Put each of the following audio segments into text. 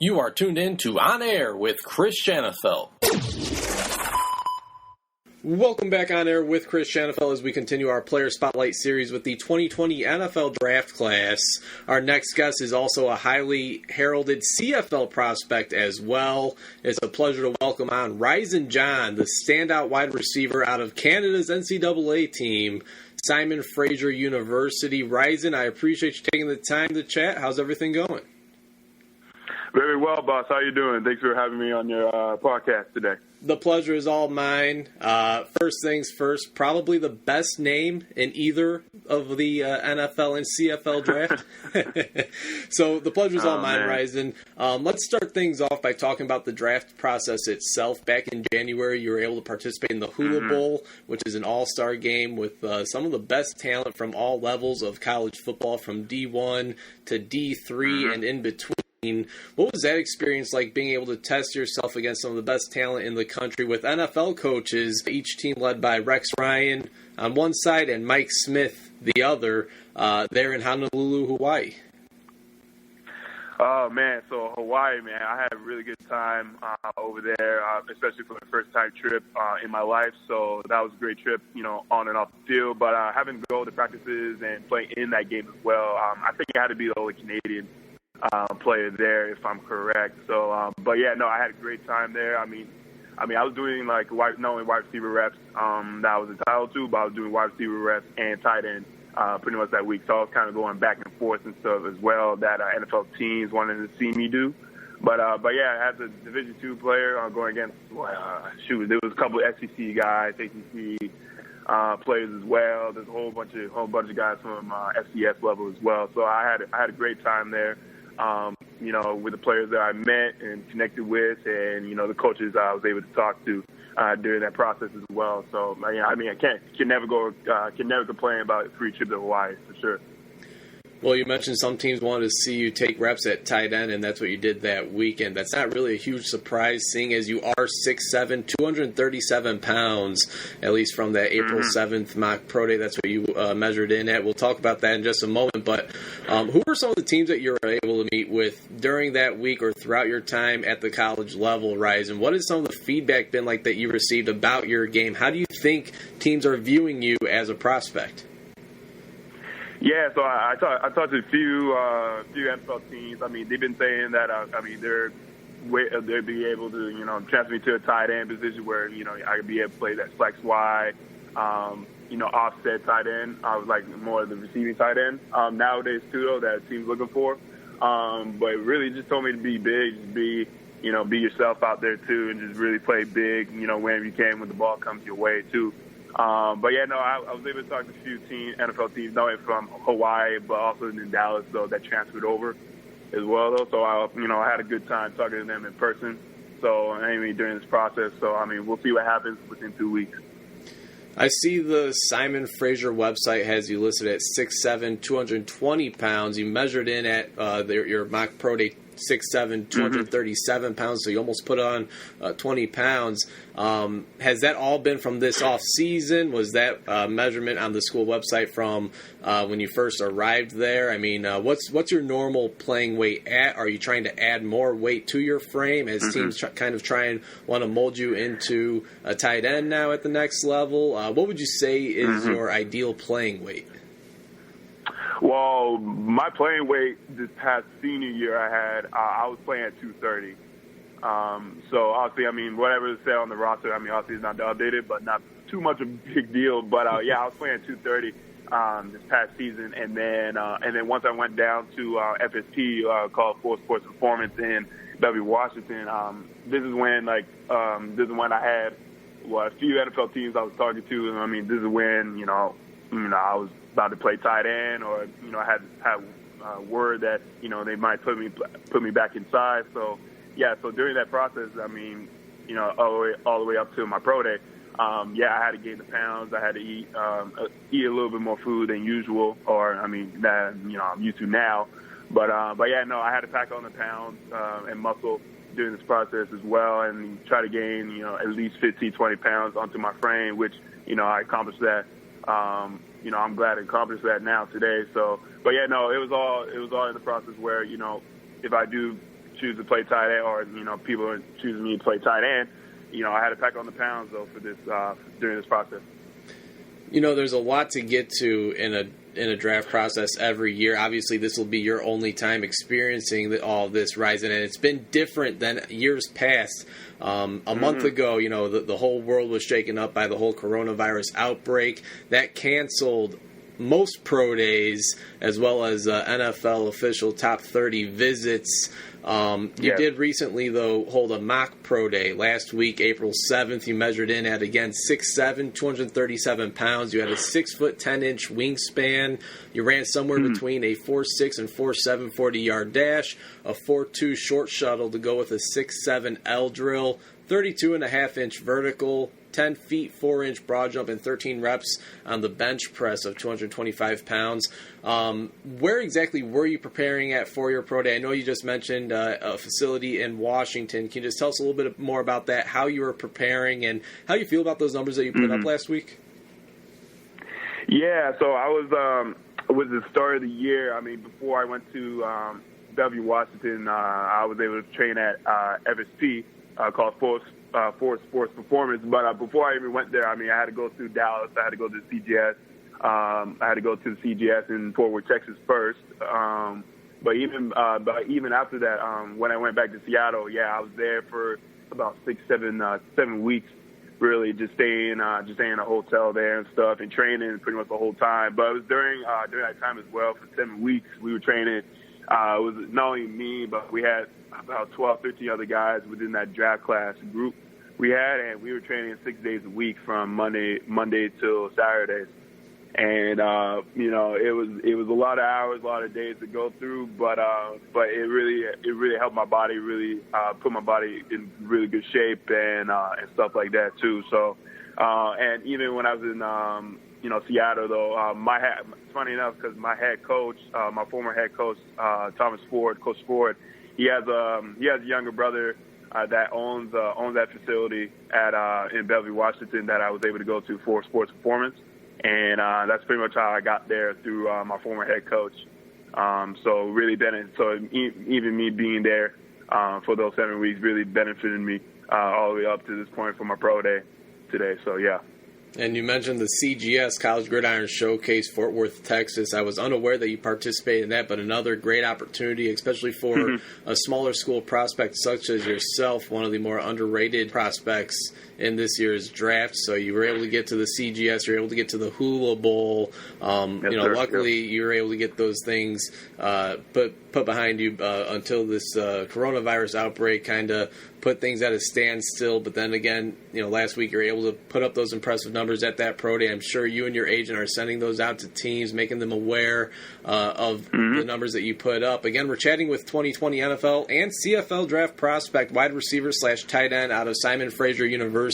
You are tuned in to On Air with Chris Shanafelt. Welcome back on air with Chris Shanafelt as we continue our Player Spotlight series with the 2020 NFL Draft Class. Our next guest is also a highly heralded CFL prospect as well. It's a pleasure to welcome on Rysen John, the standout wide receiver out of Canada's NCAA team, Simon Fraser University. Rysen, I appreciate you taking the time to chat. How's everything going? Very well, boss. How you doing? Thanks for having me on your podcast today. The pleasure is all mine. First things first, probably the best name in either of the NFL and CFL draft. So the pleasure is all mine, Rysen. Let's start things off by talking about the draft process itself. Back in January, you were able to participate in the Hula Bowl, which is an all-star game with some of the best talent from all levels of college football, from D1 to D3 and in between. What was that experience like, being able to test yourself against some of the best talent in the country with NFL coaches, each team led by Rex Ryan on one side and Mike Smith the other, there in Honolulu, Hawaii? Oh, man. So Hawaii, man, I had a really good time over there, especially for the first-time trip in my life. So that was a great trip, on and off the field. But having to go to practices and play in that game as well, I think I had to be the only Canadian player there, if I'm correct. So, but yeah, no, I had a great time there. I mean, I was doing not only wide receiver reps that I was entitled to, but I was doing wide receiver reps and tight end pretty much that week. So I was kind of going back and forth and stuff as well that NFL teams wanted to see me do. But yeah, as a Division II player, going against there was a couple of SEC guys, ACC players as well. There's a whole bunch of guys from FCS level as well. So I had a great time there. With the players that I met and connected with, and the coaches I was able to talk to during that process as well. So I can never complain about a free trip to Hawaii for sure. Well, you mentioned some teams wanted to see you take reps at tight end, and that's what you did that weekend. That's not really a huge surprise, seeing as you are 6'7", 237 pounds, at least from that April 7th mock pro day. That's what you measured in at. We'll talk about that in just a moment. But who were some of the teams that you were able to meet with during that week or throughout your time at the college level, Rysen? What has some of the feedback been like that you received about your game? How do you think teams are viewing you as a prospect? Yeah, so I talked to a few NFL teams. I mean, they've been saying that they'd be able to transfer me to a tight end position where I could be able to play that flex Y, offset tight end. I was like more of the receiving tight end nowadays too, though, that team's looking for. But really just told me to be big, just be yourself out there too, and just really play big. Whenever you can when the ball comes your way too. But yeah, no, I was able to talk to a few NFL teams, not only from Hawaii, but also in Dallas, though, that transferred over as well, though. So I had a good time talking to them in person. So during this process. So we'll see what happens within 2 weeks. I see the Simon Fraser website has you listed at 6'7", 220 pounds. You measured in at your mock pro day 6'7", 237 pounds, so you almost put on 20 pounds. Has that all been from this off season? Was that measurement on the school website from when you first arrived there? What's your normal playing weight at? Are you trying to add more weight to your frame as teams kind of try and want to mold you into a tight end now at the next level? What would you say is your ideal playing weight? Well, my playing weight this past senior year I was playing at 230. So obviously, whatever is said on the roster, obviously it's not updated, but not too much of a big deal. But I was playing at 230 this past season, and then once I went down to FSP, called Full Sports Performance in W. Washington. This is when I had a few NFL teams I was talking to, and this is when I was about to play tight end, or I had word that they might put me back inside. So yeah, so during that process, all the way up to my pro day, I had to gain the pounds. I had to eat a little bit more food than usual, or that I'm used to now. But yeah, no, I had to pack on the pounds and muscle during this process as well, and try to gain at least 15, 20 pounds onto my frame, which I accomplished that. I'm glad to accomplish that now today. So, but yeah, no, it was all in the process where if I do choose to play tight end, or people are choosing me to play tight end, I had to pack on the pounds though for this during this process. There's a lot to get to in a draft process every year. Obviously, this will be your only time experiencing all of this, Rysen, and it's been different than years past. A month ago, the whole world was shaken up by the whole coronavirus outbreak. That canceled most pro days, as well as NFL official top 30 visits. You did recently, though, hold a mock pro day. Last week, April 7th, you measured in at, again, 6'7", 237 pounds. You had a 6'10" wingspan. You ran somewhere between a 4.6 and 4.7 40-yard dash, a 4.2 short shuttle to go with a 6.7 L drill, 32.5-inch vertical, 10 feet, 4-inch broad jump, and 13 reps on the bench press of 225 pounds. Where exactly were you preparing at for your pro day? I know you just mentioned a facility in Washington. Can you just tell us a little bit more about that, how you were preparing, and how you feel about those numbers that you put up last week? Yeah, so I was with the start of the year. I mean, before I went to W. Washington, I was able to train at FSP, called Force Sports Performance. But before I even went there, I mean, I had to go through Dallas. I had to go to the CGS. I had to go to the CGS in Fort Worth, Texas first. But even after that, when I went back to Seattle, I was there for about 7 weeks, really just staying in a hotel there and stuff, and training pretty much the whole time. But it was during that time as well. For 7 weeks, we were training. It was not only me, but we had about 12, 13 other guys within that draft class group we had, and we were training 6 days a week from Monday till Saturdays. And it was a lot of hours, a lot of days to go through, but it really helped my body, really put my body in really good shape and stuff like that too. So and even when I was in Seattle though, it's funny enough because my head coach, my former head coach, Coach Ford, he has a younger brother that owns that facility in Bellevue, Washington, that I was able to go to for sports performance. And that's pretty much how I got there, through my former head coach. So really even me being there for those 7 weeks really benefited me all the way up to this point for my pro day today. So yeah. And you mentioned the CGS, College Gridiron Showcase, Fort Worth, Texas. I was unaware that you participated in that, but another great opportunity, especially for a smaller school prospect such as yourself, one of the more underrated prospects in this year's draft. So you were able to get to the CGS, you were able to get to the Hula Bowl. Luckily you were able to get those things put behind you until this coronavirus outbreak kind of put things at a standstill. But then again, last week you were able to put up those impressive numbers at that pro day. I'm sure you and your agent are sending those out to teams, making them aware of the numbers that you put up. Again, we're chatting with 2020 NFL and CFL draft prospect, wide receiver / tight end out of Simon Fraser University.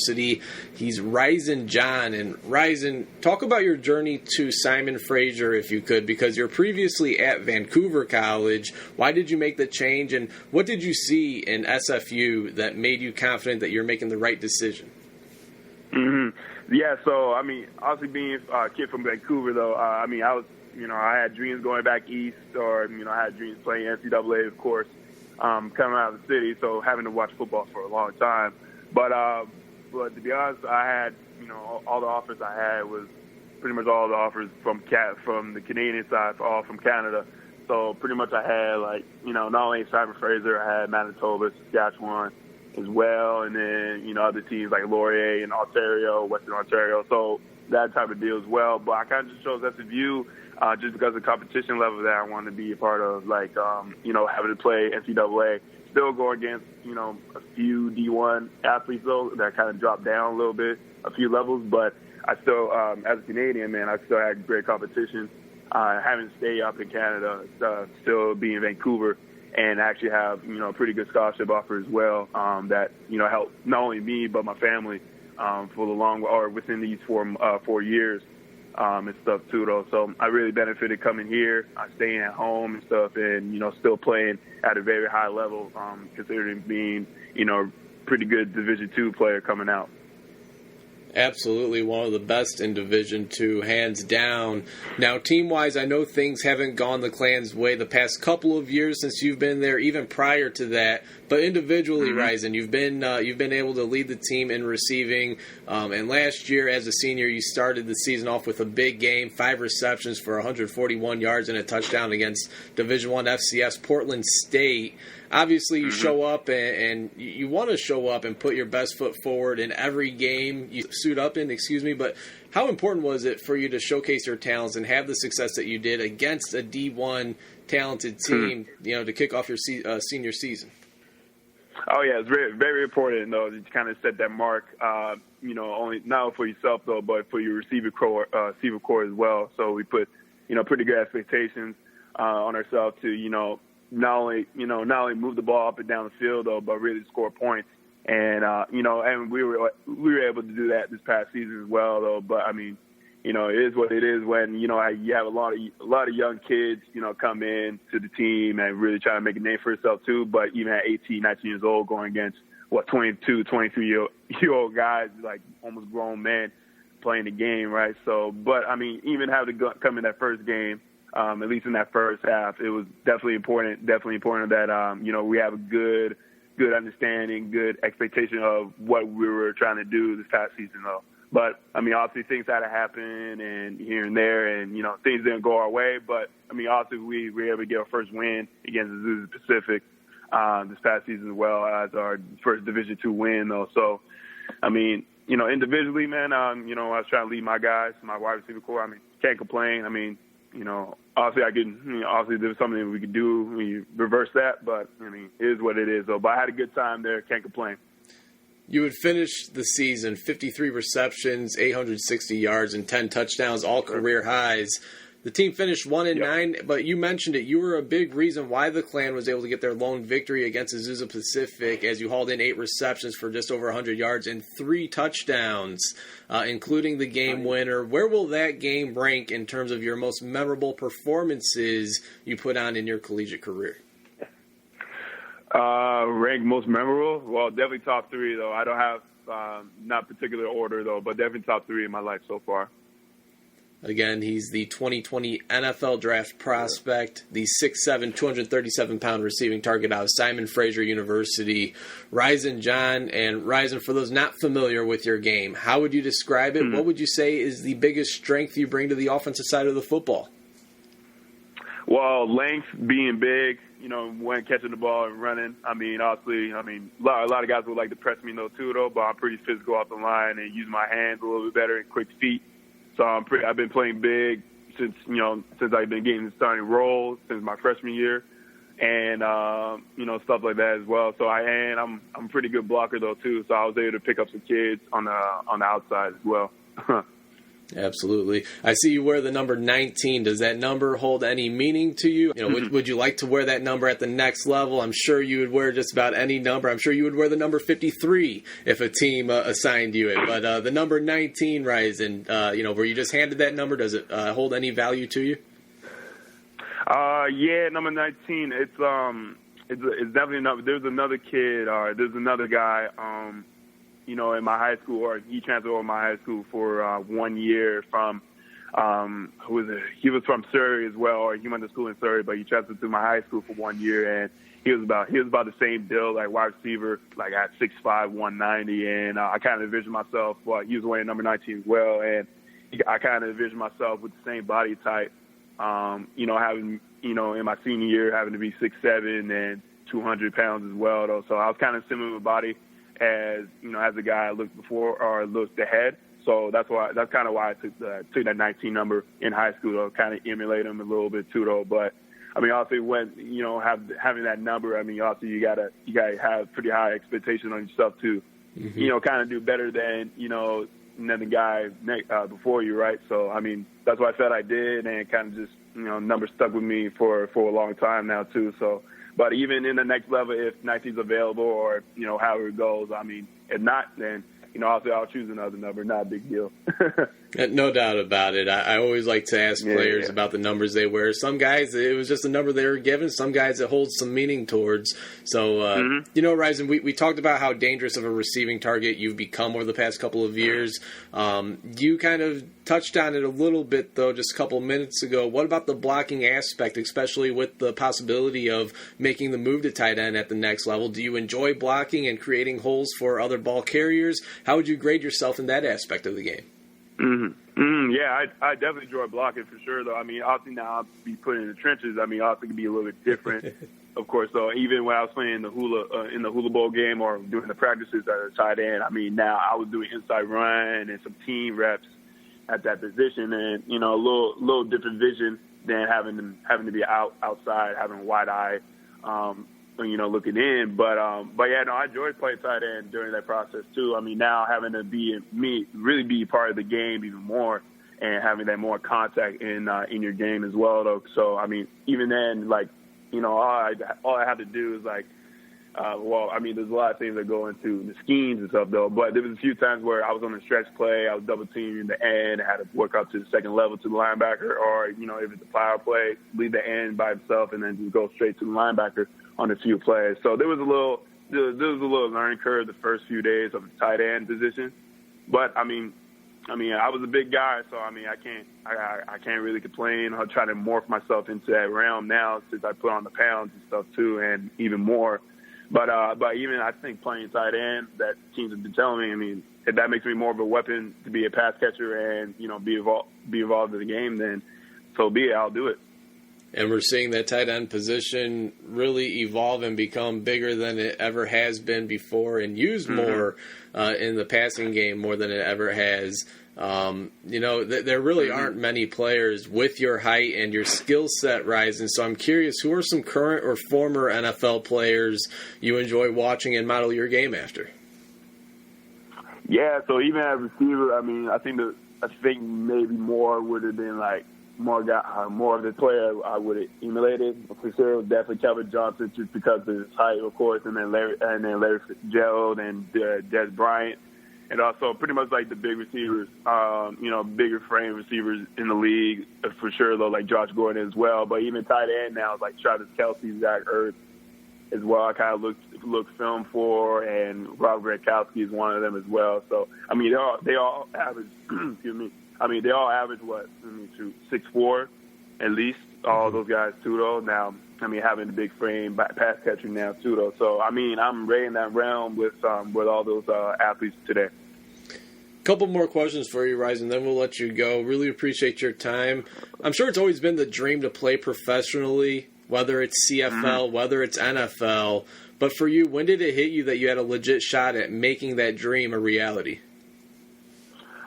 He's Rysen John. And Rysen, talk about your journey to Simon Fraser, if you could, because you're previously at Vancouver College. Why did you make the change, and what did you see in SFU that made you confident that you're making the right decision? Yeah, so, I mean, obviously being a kid from Vancouver, though, I was, I had dreams going back east, or, I had dreams playing NCAA, of course, coming out of the city, so having to watch football for a long time. But to be honest, I had, all the offers I had was pretty much all the offers from the Canadian side, all from Canada. So pretty much I had, not only Simon Fraser, I had Manitoba, Saskatchewan as well, and then, other teams like Laurier and Ontario, Western Ontario, so that type of deal as well. But I kind of just chose SFU just because of the competition level that I wanted to be a part of, having to play NCAA. Still go against, a few D1 athletes, though, that kind of dropped down a little bit, a few levels, but I still, as a Canadian, man, I still had great competition. Having to stay up in Canada, still be in Vancouver, and actually have, a pretty good scholarship offer as well, that, helped not only me, but my family, for the or within these 4 years, and stuff too, though. So I really benefited coming here, staying at home and stuff, and, still playing at a very high level, considering being, pretty good Division II player coming out. Absolutely one of the best in Division II, hands down. Now, team-wise, I know things haven't gone the Clan's way the past couple of years since you've been there, even prior to that. But individually, Rysen, you've been able to lead the team in receiving. And last year, as a senior, you started the season off with a big game, 5 receptions for 141 yards and a touchdown against Division I FCS Portland State. Obviously, you show up and you want to show up and put your best foot forward in every game you suit up in, but how important was it for you to showcase your talents and have the success that you did against a D1 talented team, to kick off your senior season? Oh, yeah, it's very, very important, though, to kind of set that mark, only not for yourself, though, but for your receiver core as well. So we put, pretty good expectations on ourselves to, not only move the ball up and down the field, though, but really score points. And, and we were able to do that this past season as well, though. But, I mean, it is what it is when, you have a lot of young kids, come in to the team and really try to make a name for yourself, too. But even at 18, 19 years old, going against, 22, 23-year-old guys, like almost grown men playing the game, right? So, but, I mean, even having to come in that first game, at least in that first half, it was definitely important that, we have a good understanding, good expectation of what we were trying to do this past season, though. But, I mean, obviously things had to happen and here and there, and, things didn't go our way. But, I mean, obviously we were able to get our first win against the Azusa Pacific this past season as well as our first Division II win, though. So, I mean, individually, man, I was trying to lead my guys, my wide receiver core. I mean, can't complain. I mean, obviously obviously there's something we could do. We reverse that, but I mean, it is what it is, though. But I had a good time there. Can't complain. You would finish the season 53 receptions, 860 yards, and 10 touchdowns, all career highs. The team finished 1-9, but you mentioned it. You were a big reason why the Clan was able to get their lone victory against Azusa Pacific, as you hauled in 8 receptions for just over 100 yards and 3 touchdowns, including the game winner. Where will that game rank in terms of your most memorable performances you put on in your collegiate career? Rank most memorable? Well, definitely top 3, though. I don't have not particular order, though, but definitely top 3 in my life so far. Again, he's the 2020 NFL Draft prospect, the 6'7", 237-pound receiving target out of Simon Fraser University, Rysen John. And Rysen, for those not familiar with your game, how would you describe it? What would you say is the biggest strength you bring to the offensive side of the football? Well, length, being big, when catching the ball and running. I mean, obviously, a lot of guys would like to press me, too, but I'm pretty physical off the line and use my hands a little bit better and quick feet. So I've been playing big since I've been getting the starting role since my freshman year, and stuff like that as well. So I'm a pretty good blocker though too. So I was able to pick up some kids on the outside as well. Absolutely. I see you wear the number 19. Does that number hold any meaning to you? Would you like to wear that number at the next level? I'm sure you would wear just about any number. I'm sure you would wear the number 53 if a team assigned you it. But the number 19, Rysen, were you just handed that number? Does it hold any value to you? Yeah, number 19. It's definitely another. There's another kid. There's another guy. In my high school, or he transferred over my high school for 1 year from, who was it? He was from Surrey as well, or he went to school in Surrey, but he transferred to my high school for 1 year, and he was about the same build, like wide receiver, like at 6'5", 190, and I kind of envisioned myself, he was wearing number 19 as well, and I kind of envisioned myself with the same body type, having, in my senior year, having to be 6'7" and 200 pounds as well, though, so I was kind of similar with body as a guy I looked before or looked ahead. So that's kind of why I took that 19 number in high school, though, kind of emulate him a little bit too, though. But I mean, obviously, when having that number, I mean, obviously you gotta have pretty high expectations on yourself to, kind of do better than the guy before you, right? So I mean, that's what I felt I did, and kind of just numbers stuck with me for a long time now too. So. But even in the next level, if 19's available or, however it goes, I mean, if not, then, obviously I'll choose another number. Not a big deal. No doubt about it. I always like to ask players about the numbers they wear. Some guys, it was just a number they were given. Some guys, it holds some meaning towards. So, Rysen, we talked about how dangerous of a receiving target you've become over the past couple of years. You kind of touched on it a little bit, though, just a couple minutes ago. What about the blocking aspect, especially with the possibility of making the move to tight end at the next level? Do you enjoy blocking and creating holes for other ball carriers? How would you grade yourself in that aspect of the game? Yeah, I definitely enjoy blocking for sure, though. I mean, obviously now I'll be put in the trenches. I mean, obviously it can be a little bit different, of course. So even when I was playing the Hula Bowl game or doing the practices at a tight end, I mean, now I was doing inside run and some team reps at that position, and a little different vision than having to be outside, having a wide eye. Looking in, but yeah, no, I enjoyed playing tight end during that process too. I mean, now having to really be part of the game even more, and having that more contact in your game as well, though. So I mean, even then, all I have to do is there's a lot of things that go into the schemes and stuff, though. But there was a few times where I was on a stretch play, I was double teaming the end, I had to work up to the second level to the linebacker, or if it's a power play, leave the end by himself and then just go straight to the linebacker on a few plays. So there was a little learning curve the first few days of the tight end position. But I mean, I was a big guy, so I mean, I can't really complain. I'll try to morph myself into that realm now since I put on the pounds and stuff too, and even more. But even I think playing tight end, that teams have been telling me, I mean, if that makes me more of a weapon to be a pass catcher and be involved in the game, then so be it. I'll do it. And we're seeing that tight end position really evolve and become bigger than it ever has been before, and used more in the passing game more than it ever has. There really aren't many players with your height and your skill set, Rysen. So I'm curious, who are some current or former NFL players you enjoy watching and model your game after? Yeah, so even as a receiver, I mean, I think maybe more would have been more of the player I would have emulated. For sure, definitely Calvin Johnson, just because of his height, of course, and then Larry Fitzgerald and Des Bryant. And also pretty much like the big receivers, bigger frame receivers in the league, for sure, though, like Josh Gordon as well. But even tight end now, like Travis Kelce, Zach Ertz as well, I kind of look film for, and Robert Gronkowski is one of them as well. So, I mean, they all average, excuse me, they all average, 6'4", at least, all those guys, too, though. Now, I mean, having the big frame, pass catching now, too, though. So, I mean, I'm right in that realm with all those athletes today. Couple more questions for you, Rysen, then we'll let you go. Really appreciate your time. I'm sure it's always been the dream to play professionally, whether it's CFL, whether it's NFL. But for you, when did it hit you that you had a legit shot at making that dream a reality?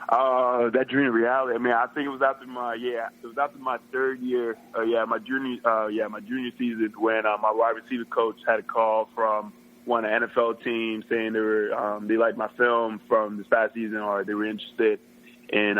That dream reality. I mean, I think it was after my third year. My junior season when my wide receiver coach had a call from one of the NFL teams saying they liked my film from this past season, or they were interested in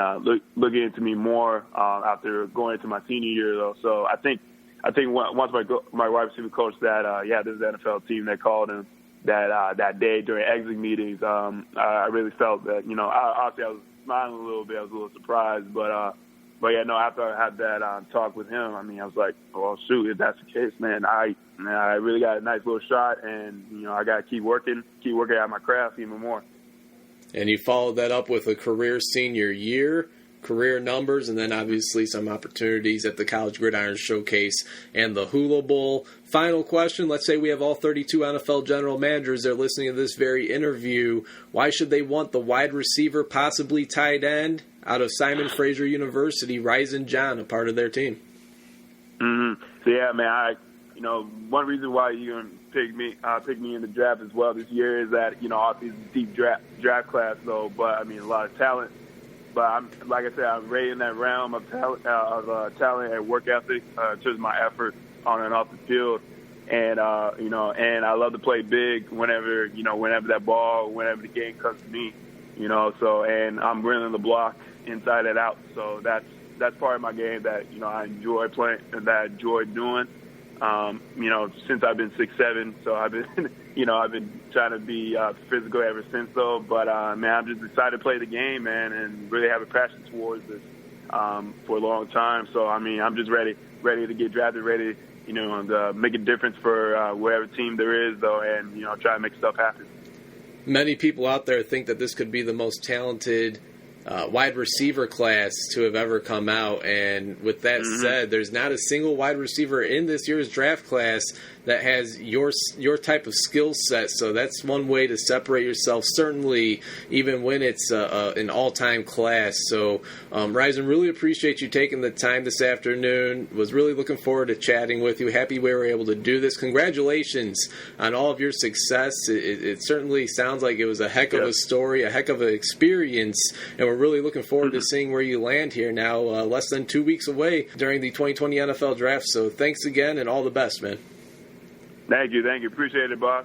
looking into me more after going into my senior year, though. So I think once my wide receiver coach said, this is the NFL team that called him that day during exit meetings, I really felt that, obviously I was smiling a little bit. I was a little surprised, but after I had that talk with him, I mean, I was like, well, shoot, if that's the case, man, I really got a nice little shot, and I got to keep working at my craft even more. And you followed that up with a career senior year, career numbers, and then obviously some opportunities at the College Gridiron Showcase and the Hula Bowl. Final question, let's say we have all 32 NFL general managers that are listening to this very interview. Why should they want the wide receiver, possibly tight end, out of Simon Fraser University, Rysen John, a part of their team? So, yeah, man, one reason why you're going to pick me in the draft as well this year is that, obviously it's a deep draft class, though, but, I mean, a lot of talent. But like I said, I'm right in that realm of talent and work ethic, just my effort on and off the field, and and I love to play big whenever the game comes to me, So, and I'm running the block inside and out, so that's part of my game that I enjoy playing and that I enjoy doing. since I've been 6'7", so I've been, I've been trying to be physical ever since, though. But man, I'm just excited to play the game, man, and really have a passion towards this for a long time. So I mean, I'm just ready to get drafted, ready, and make a difference for whatever team there is, though, and try to make stuff happen. Many people out there think that this could be the most talented wide receiver class to have ever come out. And with that said, there's not a single wide receiver in this year's draft class that has your type of skill set. So that's one way to separate yourself, certainly even when it's an all-time class. So, Rysen, really appreciate you taking the time this afternoon. Was really looking forward to chatting with you. Happy we were able to do this. Congratulations on all of your success. It certainly sounds like it was a heck of a story, a heck of an experience, and we're really looking forward to seeing where you land here now, less than 2 weeks away during the 2020 NFL Draft. So thanks again, and all the best, man. Thank you. Appreciate it, boss.